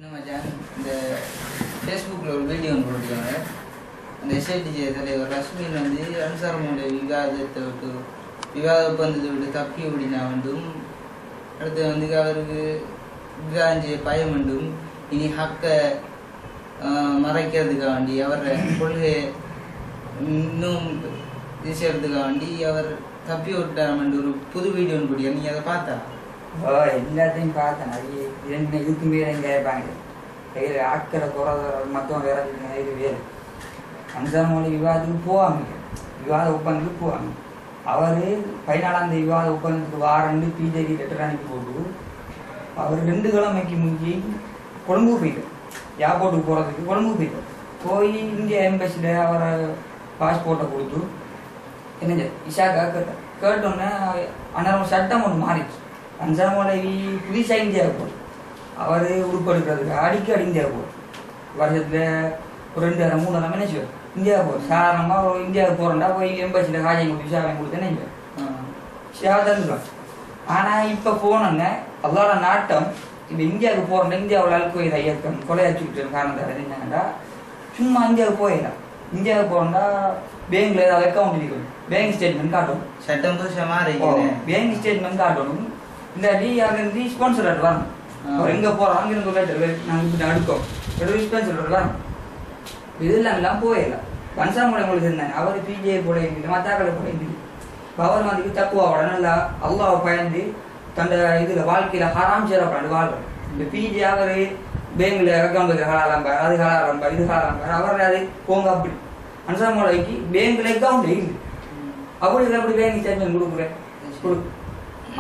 இன்னும் மச்சான் இந்த ஃபேஸ்புக்கில் ஒரு வீடியோ ஒன்று போட்டிருக்காங்க. அந்த எஸ்ஐடிஜே தலைவர் ரஷ்மின் வந்து அன்சாரமுடைய விவாதத்தை விட்டு விவாத ஒப்பந்தத்தை விட்டு தப்பி ஓடினா வந்தும் அடுத்து வந்து அவருக்கு விவாதம் செய்ய பயம் வேண்டும். இனி ஹக்கை மறைக்கிறதுக்காக வேண்டி அவரை கொள்கையை இன்னும் இது செய்யறதுக்காக வேண்டி அவர் தப்பி விட்டார் ஒரு புது வீடியோ ஒன்று போட்டியா? நீ அதை பார்த்தா? எல்லாத்தையும் பார்த்தேன். அது இதுக்கு மேலே எங்கே இருப்பாங்க ஆட்களை குறை மொத்தம் வேற இது வேறு அன்சாரமொழி விவாதத்துக்கு போவாங்க, விவாத ஒப்பந்தத்துக்கு போவாங்க. அவர் 14 விவாத ஒப்பந்தத்துக்கு வாரண்டு பிஜேபி லெட்டர் அனுப்பி போட்டு அவர் 2 கிழமைக்கு முந்தி கொழும்பு போயிட்டார். ஏர்போர்ட்டுக்கு போகிறதுக்கு கொழும்பு போயிட்டார். போய் இந்தியா எம்பசியில் அவரை பாஸ்போர்ட்டை கொடுத்து என்ன இஷாக்கா கேட்டோன்னே அந்நேரம் சட்டம் ஒன்று மாறிடுச்சு. அன்சாரமொழி புதுசாக இந்தியாவுக்கு போகுது. அவர் உருப்படுக்கிறதுக்கு அடிக்கடி இந்தியாவுக்கு போகுது. வருஷத்தில் ஒரு 2 வாரம் 3 வாரம் நினைச்சு இந்தியாவுக்கு போகுது. சாதாரணமாக ஒரு இந்தியாவுக்கு போகிறோம்டா போய் எம்பசியில் காஜை கொடுத்து விசாரணை கொடுத்து நினைச்சு தந்துடுவான். ஆனால் இப்போ போனோன்னே அதோட நாட்டம் இப்போ இந்தியாவுக்கு போகிறோம்னா இந்தியாவில் அல்கொய்தா இயக்கம் கொலையாச்சுக்கிட்டு காரணத்தை என்னன்னா சும்மா இந்தியாவுக்கு போயிடலாம். இந்தியாவுக்கு போகிறோம்னா பேங்க்ல ஏதாவது அக்கௌண்ட் இருக்கணும், பேங்க் ஸ்டேட்மெண்ட் காட்டணும். சட்டம் புதுசாக பேங்க் ஸ்டேட்மெண்ட் காட்டணும். இல்லாட்டி அங்கேருந்து ஸ்பான்சர் லெட்டர் வரணும். அவர் எங்கே போகிறோம் அங்கிருந்து லெட்டர் நாங்கள் இப்படி அடுக்கோம் ஸ்பான்சர் லெட்டர் வரணும். இதெல்லாம் எல்லாம் போயிடலாம். அன்சாரமொழி உங்களுக்கு இருந்தாங்க. அவர் பிஜே போட இல்லை, மத்தாக்களை போட இல்லை. இப்போ அவர் வந்து தக்குவாவோட நல்லா அல்லாவை பயந்து தன்னோட இதில் வாழ்க்கையில் ஹராம் சேரப்படாது வாழ்க்கை. இப்போ பிஜே அவர் பேங்கில் அக்கௌண்ட் வைக்கிற ஹலாலம்பார், அது ஹலாலம்பார், இது ஹலாலம்பார். அவர் அது போங்க அப்படி. அன்சாரமொழிக்கு பேங்கில் அக்கௌண்ட் இல்லை. அப்படி அப்படி பேங்க் ஸ்டேட்மெண்ட் கொடுக்குறேன்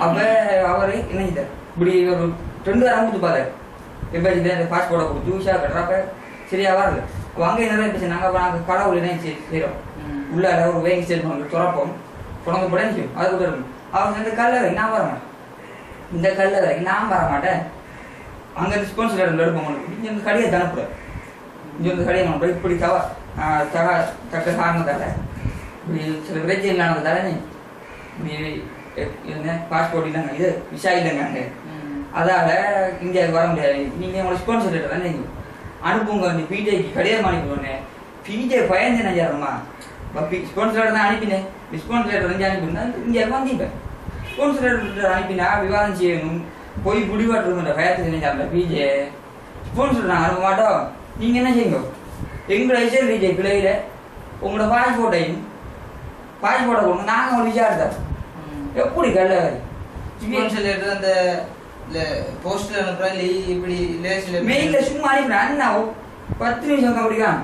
அப்போ அவர் என்ன செய்தார்? இப்படி ஒரு 2 வாரம் கொடுத்து பார்த்தாரு. எப்போ பாஸ்போர்ட்டை கொடுத்து விசா கட்டுறப்ப சரியா வரல. அப்போ அங்கே நிறைய பேசி நாங்கள் கடவுள் என்ன செய்கிறோம் உள்ளார ஒரு பேங்க் ஸ்டேட்மெண்ட் துறப்போம் தொடங்க போட செய்யும் அது கூட இருக்கும். அவங்க இந்த கல்லறைக்கு நான் வர மாட்டேன், இந்த கல்லறைக்கு நான் வர மாட்டேன். அங்கே ஸ்பான்சர் லெட்டர் எடுப்போம். இங்கே வந்து கடையை தனுப்புறேன், இங்கே வந்து கடையை அனுப்புறேன். இப்படி தக்க காரணத்தால் இப்படி சில பிரச்சனை இல்லாததால இப்படி என்ன பாஸ்போர்ட் இல்லைங்க, இது விசா இல்லைங்க அங்கே, அதால் இந்தியாவுக்கு வர முடியாது. நீங்கள் உங்களை ஸ்பான்சர் லெட்டர் தானே அனுப்புங்க. வந்து பிஜேக்கு கடிதம் அனுப்பிடுவோன்னே பிஜே பயந்து என்ன செய்யறோமா ஸ்பான்சர் லெட்டர் தான் அனுப்பினேன். ஸ்பான்சர் லெட்டர் வந்து அனுப்பினா இந்தியாவுக்கு வந்திப்பேன். ஸ்பான்சர் லெட்டர் அனுப்பினா விவாதம் செய்யணும் போய் முடிவாட்டுங்கிற பயத்துக்கு என்ன செய்யல பிஜே ஸ்பான்சர் நாங்கள் அனுப்ப மாட்டோம். நீங்கள் என்ன செய்யுங்க எங்களோட எஸ்எல்டிஜே கிளையில் உங்களோட பாஸ்போர்ட்டை கொடுங்க, நாங்கள் ஒரு விசாரித்தோம். எப்படி கல்ல அந்த போஸ்ட்ல அனுப்புறேன் இப்படி மெயில சும்மா அனுப்புறேன். அண்ணா 10 நிமிஷம் அப்படிதான்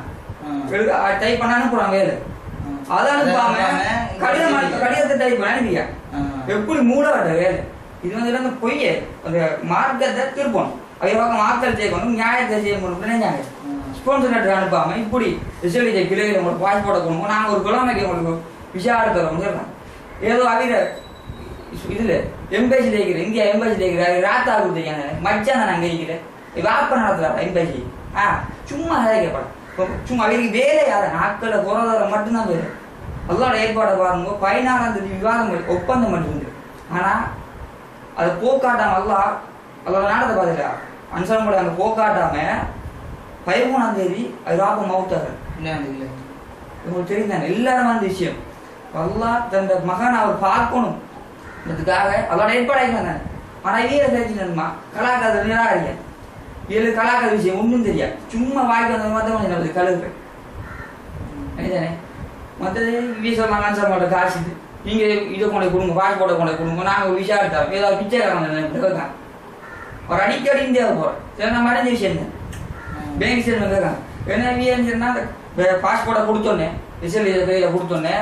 டைப் பண்ண அனுப்புறான் வேலை. அதை அனுப்பாம கடிதத்தை டைப் பண்ண அனுப்பியா எப்படி மூடப்பட்ட வேலை. இது வந்து பொய்ய அந்த மார்க்கத்தை திருப்பணும். அதை பார்க்க மார்க்கத்தை செய்யணும், நியாயத்தை செய்யணும் நினைச்சாங்க. ஸ்பான்சர் லெட்டர் அனுப்பாம இப்படி எஸ்எல்டிஜே கிளையில் உங்களுக்கு பாஸ்போர்ட்டை கொடுங்க, நாங்கள் ஒரு கிழமைக்கு உங்களுக்கு விசாரணை தரோம் சொல்றாங்க. ஏதோ அவிர இதுல எம்பசி இருக்கிற இந்தியா எம்பசி இருக்கிற ராத்தா கொடுத்துருக்காங்க மச்சான் தான் நாங்கள் இருக்கிறேன் வாப்ப நடத்துறாரு எம்பசி. சும்மா கேட்கப்படும் சும்மா அவருக்கு வேலை யார நாட்களை பொருளாதார மட்டும்தான் வேலை. அதோட ஏற்பாடை பாருங்க 14 விவாதம் ஒப்பந்தம் மட்டும் உண்டு. ஆனா அதை போக்காட்டாம அதோட நாடத்தை பார்த்துட்டா அன்சாரமொழி அங்கே போக்காட்டாம 13ஆம் அது ராப்ப மவுத்தாரு. உங்களுக்கு தெரியுதாங்க எல்லாரும் அந்த விஷயம் தன் மகன் அவர் பார்க்கணும் அதுக்காக அதோட ஏற்பாடாங்க. ஆனா வீர தெரிஞ்சுமா கலாக்காத நிராகரிக்க ஏழு கலாக்காத விஷயம் ஒன்றும் தெரியாது. சும்மா வாய்க்கு வந்த மாதிரி நல்லது கழுவுறேன் தானே. மற்றது வீசமாக அன்சாரமோட காசு நீங்க இதை கொண்டு கொடுங்க, பாஸ்போர்ட்டை கொண்டு கொடுங்க, நாங்கள் ஒரு விஷயம் எடுத்தோம். ஏதாவது பிச்சைக்காரங்க ஒரு அடிக்கடி இந்தியாவுக்கு போறோம் சரி நம்ம அடைஞ்ச விஷயம் தான் பேங்க் ஸ்டேட்மெண்ட் கேட்காங்க. ஏன்னா வீரன்னா பாஸ்போர்ட்டை கொடுத்தோன்னே எஸ்எல்டிஜே கையில் கொடுத்தோன்னே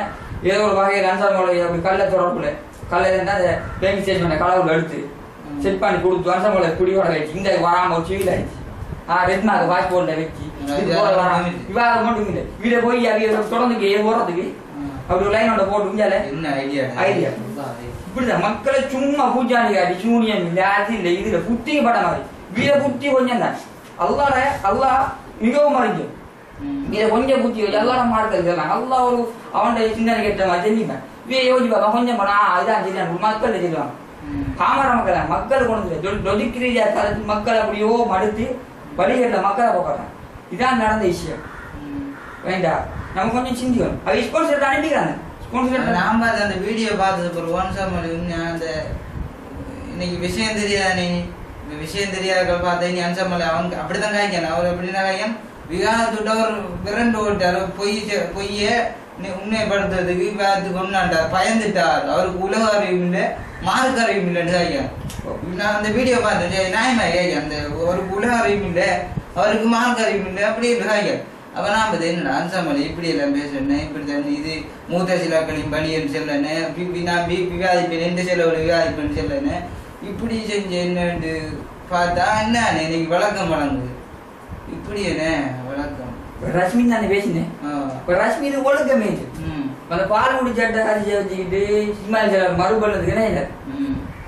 ஏதோ ஒரு வகையில் அன்சாரமோட அப்படி கல்ல தொடர்புல கல்ல இருந்தால் அந்த பேங்க் ஸ்டேட்மெண்ட் கடவுள் எடுத்து செட் பண்ணி கொடுத்து அன்சாரமோட குடியோட வச்சு இந்த வராமல் ஒரு சிவில் ஆயிடுச்சு. ரெட் மார்க் பாஸ்போர்ட்ல வச்சு விவாதம் மட்டும் இல்லை வீட போய் அவங்க தொடர்ந்துக்கு போறதுக்கு அப்படி ஒரு லைனோட போட்டு என்ன ஐடியா இப்படிதான் மக்களை சும்மா பூஜாணி காட்டி சூனியம் இல்லை அது இல்லை இதுல புத்திங்க பட மாதிரி வீட புத்தி கொஞ்சம் தான் அல்லா மிகவும் மறைஞ்சு இதை கொஞ்சம் புத்தி வச்சு எல்லாரும் மாடுறது அல்லா ஒரு அவன்கிட்ட சிந்தனை கேட்ட மாதிரி தெரியுமே வீ யோசிப்பாங்க கொஞ்சம் பண்ணா அதுதான் தெரியும் மக்கள் தெரியுவாங்க. காமர மக்கள் கொண்டு லொஜிக் ரீதியா மக்கள் அப்படியோ மடுத்து வழிகட்ட மக்களை பார்க்கறான். இதான் நடந்த விஷயம். வேண்டாம், நம்ம கொஞ்சம் சிந்திக்கணும். அவ ஸ்பான்சர் அனுப்பிக்கிறாங்க. ஸ்பான்சர் நான் பார்த்து அந்த வீடியோ பார்த்தது ஒரு வாட்ஸ்அப் அந்த இன்னைக்கு விஷயம் தெரியாதே, இந்த விஷயம் தெரியாத பார்த்தா நீ அன்சமலை அவனுக்கு அப்படித்தான் காய்க்கணும். அவர் எப்படின்னா காய்க்கணும், விவாதத்தோட ஒரு விரண்டு ஓட்டார், பொய்ய உண்மைப்படுத்துறதுக்கு விவாதத்துக்கு ஒன்னாண்டார், பயந்துட்டார். அவருக்கு உலக அறிவும் இல்லை, மார்க்க அறிவும் இல்லைன்னு காய்க்கணும். நான் அந்த வீடியோ பார்த்தேன், நியாயமா கேட்க, அந்த அவருக்கு உலக அறிவும் இல்லை, அவருக்கு மார்க்க அறிவும் இல்லை அப்படின்னு காய்க்கணும். அப்ப நான் பார்த்து என்னடா அன்சாமலை இப்படி எல்லாம் பேசுறேன், இப்படி தான் இது மூத்த சிலாக்களின் பணியன்னு சொல்லனே, நான் விவாதிப்பேன், எந்த செலவுல விவாதிப்பேன்னு சொல்லனே, இப்படி செஞ்ச என்னன்னு பார்த்தா என்ன இன்னைக்கு வழக்கம் வழங்குது. இப்படி என்ன வழக்கம்? ரஷ்மி தானே பேசினேன். ரஷ்மி இது ஒழுக்கமே அந்த பால் முடிச்சாட்ட அரிசி வச்சுக்கிட்டு இஸ்மாயில் சார் மறுபண்ணதுக்கு என்ன இல்லை.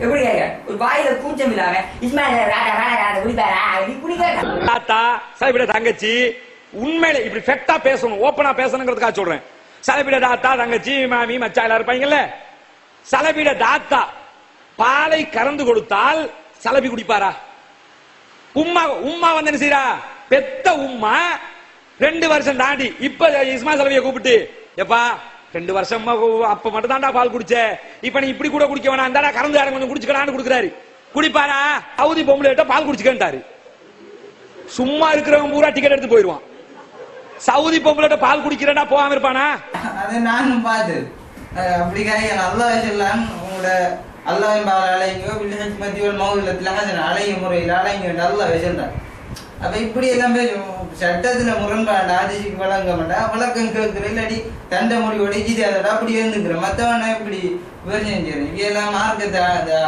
எப்படி கேட்க ஒரு வாயில கூச்சம் இல்லாம இஸ்மாயில் குடிக்க தங்கச்சி உண்மையில இப்படி ஃபெக்டா பேசணும், ஓப்பனா பேசணுங்கிறதுக்காக சொல்றேன். சலபிட தாத்தா தங்கச்சி மாமி மச்சா எல்லாரும் இருப்பாங்கல்ல, சலபிட தாத்தா பாலை கறந்து கொடுத்தால் சலபி குடிப்பாரா? உம்மா உம்மா வந்து என்ன செய்யறா, பெத்த உம்மா 2 வருஷம் தாண்டி இப்ப இஸ்மாயில் சலபியை கூப்பிட்டு, எப்பா 2 வருஷமா அப்ப மட்டும் தாண்டா பால் குடிச்ச, இப்ப நீ இப்படி கூட குடிக்க வேணாம், இந்தாடா கறந்து கொஞ்சம் குடிச்சுக்கலான்னு குடுக்குறாரு. குடிப்பாரா? சவுதி பொம்பளை பால் குடிச்சுக்கிட்டாரு. சும்மா இருக்கிறவங்க பூரா டிக்கெட் எடுத்து போயிருவான். சவுதி பொம்பளை பால் குடிக்கிறா போகாம இருப்பானா? அதை நானும் பார்த்து அப்படி அல்லா சொல்லான் உங்களோட அல்லாவின் பால் அலைங்கோ மத்தியோட மௌலத்தில் அலைங்க முறையில் அலைங்க அல்லா வச்சிருந்தார். அப்ப இப்படி எல்லாம் சட்டத்துல முரண்பாண்டா, ஆதிசிக்கு வழங்க மாட்டா, வழக்கம் கேட்கிற இல்லாடி தண்டை மொழியோட இது அதோட அப்படி இருந்துக்கிறேன். மத்தவன இப்படி விவரிச்சு இவையெல்லாம் மார்க்கத்தை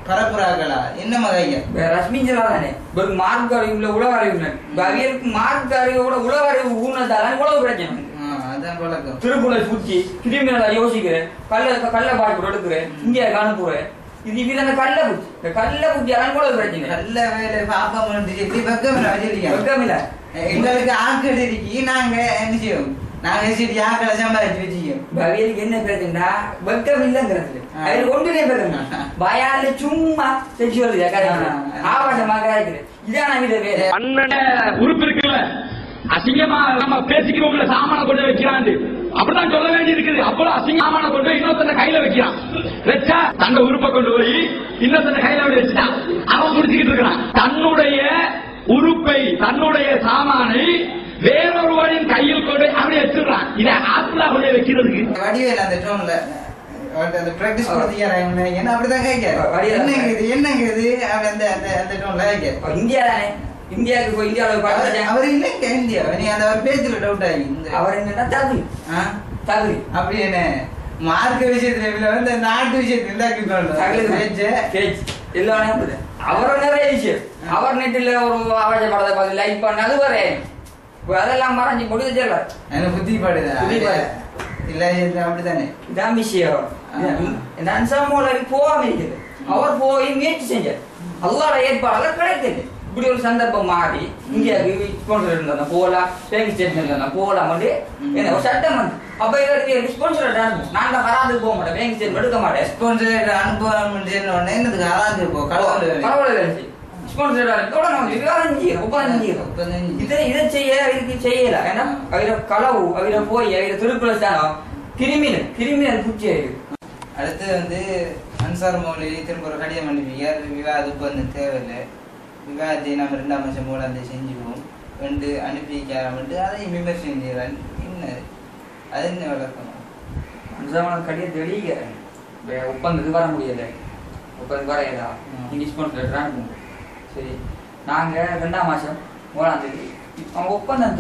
பரப்புறாங்களா என்ன மகையா? ரஷ்மி தானே மார்க் அறிவுல உலக அறிவு, அவியலுக்கு மார்க் அறிவோட உலக அறிவு ஊனதால உலக பிரச்சனை. அதான் பழக்கம். திருக்குறள் பூச்சி கிரிமினலா யோசிக்கிறேன், கள்ள பாட்டு எடுக்கிறேன், இந்தியா அனுப்புறேன். இது இவங்க அந்த கல்ல பூச்சி, இந்த கல்ல பூச்சி அனுப்புற பிரச்சனை. கல்ல வேலை பாப்பா எப்படி வெக்கம் இல்ல, எங்களுக்கு ஆக்கள் இருக்கி நாங்க என்ன செய்வோம், நாங்க சரி ஆக்களை சம்பாதிச்சு வச்சுக்கோம். பவியலுக்கு என்ன பிரச்சனைனா வெக்கம் இல்லங்கிறது, அதுல ஒன்றுனே பிரச்சனை பயால சும்மா செக்ஷுவல் ஆபாசமாக இருக்கிறேன். இதான் வீடு வேற உறுப்பு இருக்குல்ல, அசிங்கமா நம்ம பேசிக்கிறோம்ல, சாமான கொண்டு வைக்கிறான் அப்படிதான் சொல்ல வேண்டி இருக்குது. அவ்வளவு அசிங்கமான கொண்டு போய் இன்னொருத்தன கையில வைக்கிறான், வச்சா தந்த உறுப்பை கொண்டு போய் இன்னொருத்தன கையில வச்சுட்டான், அவன் குடிச்சுக்கிட்டு இருக்கிறான். தன்னுடைய உறுப்பை தன்னுடைய சாமானை வேறொருவரின் கையில் கொண்டு அப்படி வச்சிருக்கான். இதை ஆத்துல கொண்டு வைக்கிறதுக்கு வடிவேல அந்த டோன்ல அந்த பிராக்டிஸ் கொடுத்தீங்க என்ன அப்படிதான் கேட்க என்னங்க இது அந்த டோன்ல கேட்க. இந்தியா தானே, இந்தியாவுக்கு போய் இந்தியாவில் அவர் இல்லைங்க இந்தியா, நீ அந்த பேச்சுல டவுட் ஆகி அவர் என்னன்னா தகுதி தகுதி அப்படி என்ன மார்க்க விஷயத்துல வந்து நாட்டு விஷயத்துல எல்லாம் அவரோட நிறைய விஷயம். அவர் நெட்டில் ஒரு அவச படத்தை பார்த்து லைக் பண்ண அது வர அதெல்லாம் மறைஞ்சு முடிவு வச்சிடல. எனக்கு புத்தி பாடுதா இல்ல அப்படித்தானே இதான் விஷயம். அன்சாமோல போகாம இருக்குது, அவர் போய் முயற்சி செஞ்சார், அல்லாட ஏற்பாடுல கிடைக்குது. இப்படி ஒரு சந்தர்ப்பம் மாறி இந்தியாவுக்கு ஸ்பான்சர் இருந்தா போகலாம், பேங்க் ஸ்டேட்மெண்ட் இருந்தா போகலாம் என்ன ஒரு சட்டம் வந்து அப்ப இதற்கு ஸ்பான்சர் நாங்க வராதுக்கு போக மாட்டேன், பேங்க் ஸ்டேட்மெண்ட் எடுக்க மாட்டேன். ஸ்பான்சர் அனுபவம் என்னதுக்கு வராது போ கடவுள் ஸ்பான்சர் விவாதம் செய்யணும், இதை செய்யல. ஏன்னா அவர களவு அவர போய் அவர திருக்குறள் கிரிமினல் பூச்சி ஆயிருக்கு. அடுத்து வந்து அன்சார் மௌலி திரும்ப ஒரு கடிதம் அனுப்பிங்க, விவாதத்துக்கு வந்து தேவையில்லை, விவாதத்தை நம்ம 2ஆம் வருஷம் போல அதை செஞ்சுக்குவோம் ரெண்டு அனுப்பிக்காமட்டு அதையும் விமர்சனம் செய்யறான். என்ன அது என்ன வழக்கம்? அன்சார் கடிதத்தை வெளியிக்கிறேன், ஒப்பந்தத்துக்கு வர முடியல, ஒப்பந்தத்துக்கு வரையலா இங்கிலீஷ் ஸ்பான்சர். சரி நாங்க 2ஆம் மாசம் 3ஆம் தேதி அவங்க ஒப்பந்தம்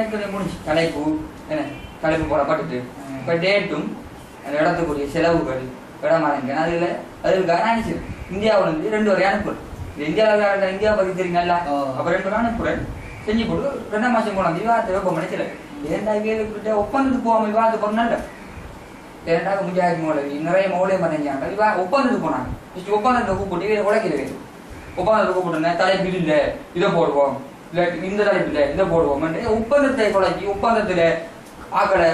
ஏற்கனவே முடிஞ்சு தலைப்பு என்ன தலைப்பு போடப்பட்டுட்டு இப்போ டேட்டும் அந்த இடத்துக்குரிய செலவுகள் இடமாறங்க அதில் அதுக்காக அனுப்பிச்சு இந்தியாவிலிருந்து 2 வரை அனுப்புறேன். இந்தியாவில் இந்தியா பற்றி தெரியுங்கல்ல, அப்போ 2 வரை அனுப்புறேன் செஞ்சு போட்டு 2ஆம் மாசம் போனாங்க விவாதத்தை வைப்போம் நினைச்சல. 2 ஒப்பந்தத்துக்கு போகாம விவாதத்தை போனால 2 முஜாஹித் மௌலவி நிறைய மௌலவி பண்ணாங்க, ஒப்பந்தத்துக்கு போனாங்க. ஒப்பந்தத்தை கூப்பிட்டு உழைக்கல ஒப்பந்தத்தை கூப்பிட்டு தலைப்பு இல்லை இதை போடுவோம், இல்லை இந்த தலைப்பு இல்லை இதை போடுவோம். ஒப்பந்தத்தை குழச்சி ஒப்பந்தத்துல ஆக்களை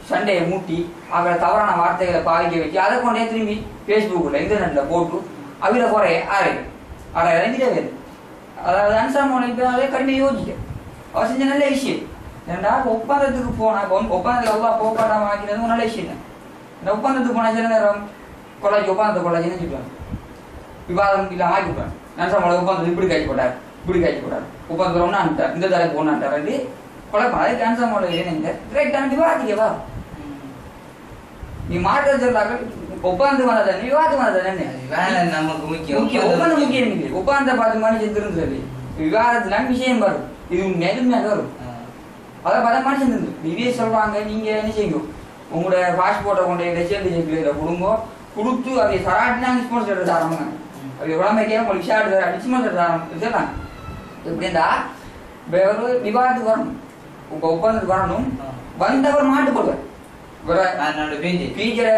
சண்டையை மூட்டி ஆக்களை தவறான வார்த்தைகளை பாவிக்க வச்சு அதை கொண்டே திரும்பி பேஸ்புக்கில் இன்டர்நெட்ல போட்டு அவில குறைய ஆராய்ச்சி வேறு அதாவது அனுசாரம் இப்போ அதே கடுமையை யோசிக்க அவர் செஞ்ச நல்ல விஷயம். ஏன்னா ஒப்பந்தத்துக்கு போனா ஒப்பந்தத்தில் எவ்வளோ போக்காட்டம் ஆக்கினது நல்ல விஷயம் தான். இந்த ஒப்பந்தத்துக்கு போனா சில நேரம் கொள்ளாச்சி ஒப்பந்தத்தை கொள்ளாச்சின்னு சொல்லுவாங்க. விவாதம் இல்லாமல் ஆக்கிவிட்டாங்க. அனுசாரம் ஒப்பந்தத்தை இப்படி காய்ச்சி போட்டார், இப்படி காய்ச்சி போட்டார், ஒப்பந்தத்தில் ஒன்றா அனுப்பிட்டார், இந்த தலைப்பு ஒன்றா அனுப்பிட்டார் குழப்பம். அதுக்கு அனுசாரம் ஏன்னு ரைட்டான விவாதிக்கவா நீ மாற்ற சொல்லாங்க. ஒப்பந்தம் வந்ததானே விவாதம் வந்ததானே நமக்கு முக்கியம். ஒப்பந்தம் முக்கியம் இல்லை. ஒப்பந்தத்தை பார்த்து மாதிரி செஞ்சிருந்து விவாதத்துல விஷயம் வரும். இது உண்மையாக வரும். அதை பார்த்த மாதிரி செஞ்சிருந்து இதே சொல்றாங்க. நீங்க என்ன செய்யும் உங்களோட பாஸ்போர்ட்டை கொண்டு ரெசிடென்ட் கொடுங்க கொடுத்து அதை சராட்டினா டிஸ்போன்ஸ் எடுத்து ஆரம்பிங்க. அது உடம்பைக்கே உங்களுக்கு விஷயம் டிஸ்போன்ஸ் எடுத்து ஆரம்பிச்சுலாம் எப்படின்னா ஒரு விவாதத்துக்கு வரணும். உங்க ஒப்பந்தத்துக்கு வரணும். வந்தவர் மாட்டு போடுவார்.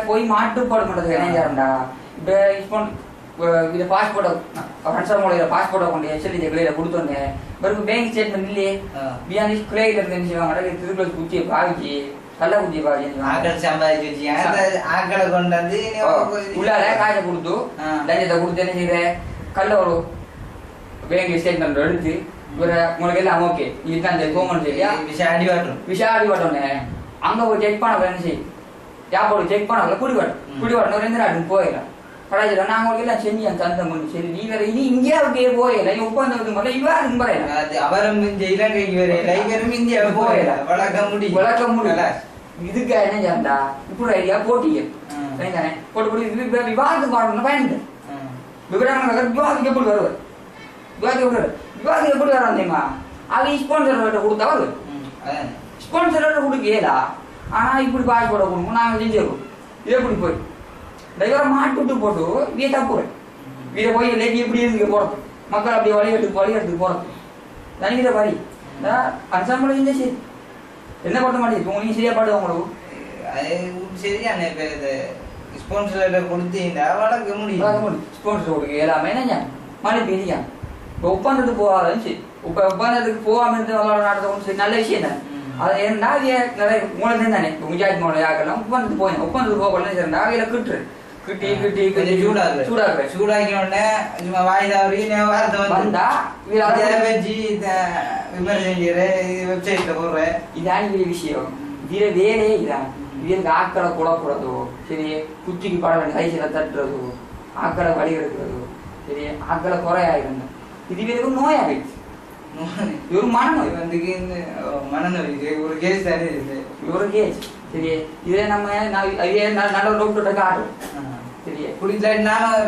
போய் மாட்டுப்பாடு பண்றதுக்கு என்ன செய்யறா இப்ப இது பாஸ்போர்ட்டை பாஸ்போர்ட்டை கொண்டு எஸ்எல்டி கிளையில கொடுத்தோன்னே பிறகு பேங்க் ஸ்டேட்மெண்ட் இல்லையே பியாண்டி கிளையில இருந்து என்ன செய்வாங்க திருக்குள்ள குச்சியை பாவிச்சு கள்ள குச்சியை பாவிச்சு ஆக்களை கொண்டு வந்து உள்ளார காசை கொடுத்து லஞ்சத்தை கொடுத்து என்ன செய்யற கல்ல ஒரு பேங்க் ஸ்டேட்மெண்ட் எடுத்து உங்களுக்கு எல்லாம் ஓகே இதுதான் கவர்மெண்ட் சரியா விஷயம் அடிபட்டோன்னே அங்க போய் செக் பண்ண என்ன செய்யும் யாப்போடு செக் பண்ணல குடிவாட்டம் 2 நாட்டுக்கு போயிடலாம் கடைசியில் நாங்க உங்களுக்கு எல்லாம் செஞ்சு அந்த தந்த முடியும். சரி நீ வேற இனி இந்தியாவுக்கே போயிடல ஒப்பந்தத்துக்கு போல இவ்வாறு போயிடலாம் அவரும் இலங்கைக்கு வரையும் இந்தியாவுக்கு போயிடலாம் வளர்க்க முடியல. இதுக்கு என்ன செய்யண்டா இப்படி ஐடியா போட்டிங்க போட்டு விவாதத்துக்கு வரணும்னு பயந்து விவரங்கள் எப்படி வருவார் விவாதம் எப்படி வரும் தெரியுமா அது ஸ்பான்சர் கொடுத்தா வருது ஸ்பான்சர் கொடுக்கலா. ஆனா இப்படி பாஸ்போர்ட்டை கொடுக்கணும் நாங்க செஞ்சிருக்கோம். இது எப்படி போய் டிரைவரை மாட்டு போட்டு வீட்டை தப்புறேன் வீட்டை போய் இல்லை இப்படி இருக்கு போறது மக்கள் அப்படியே வழியெடுத்து போறது தனிக்கிற வழி அன்சாம்பளம் இந்த சரி என்ன பண்ண மாட்டேங்குது உங்களுக்கு சரியா பாடு உங்களுக்கு சரியான ஸ்பான்சர் கொடுத்தீங்கன்னா வளர்க்க முடியும். ஸ்பான்சர் கொடுக்க எல்லாமே என்ன மழை பெய்யாங்க. இப்போ ஒப்பந்தத்துக்கு போகாதுன்னு சரி ஒப்பந்தத்துக்கு போகாம இருந்து நாட்டை சரி நல்ல விஷயம் தான். அது ஏன்னா நிறைய மூலம் தானே குஜராத் மூலம் யாக்கெல்லாம் ஒப்பந்தத்துக்கு போய் ஒப்பந்தத்துக்கு போகலாம் சரிண்டா அவையில கிட்டு கிட்டி கிட்டி கிட்டி சூடாக்குறேன் சூடாக்கி உடனே சும்மா வாய்தாவரி வார்த்தை வந்தா வச்சு விமர்சனம் வெப்சைட்ல போடுறேன். இதான் இது விஷயம். இதுல வேலையே இதான். இதுக்கு ஆக்களை குழப்புறதோ சரி குச்சிக்கு பட வேண்டிய கைசில தட்டுறதோ ஆக்களை வழி எடுக்கிறதோ சரி ஆக்களை குறையாயிருந்தோம். இது வேலைக்கு நோயாகிடுச்சு. ஒரு மனநோய் வந்து மனநோய் ஒரு கேஸ் தானே ஒரு கேஸ் சரி இதை நம்ம நல்ல டாக்டர்கிட்ட காட்டுறோம். சரி குடிக்கலாட்டி நானும்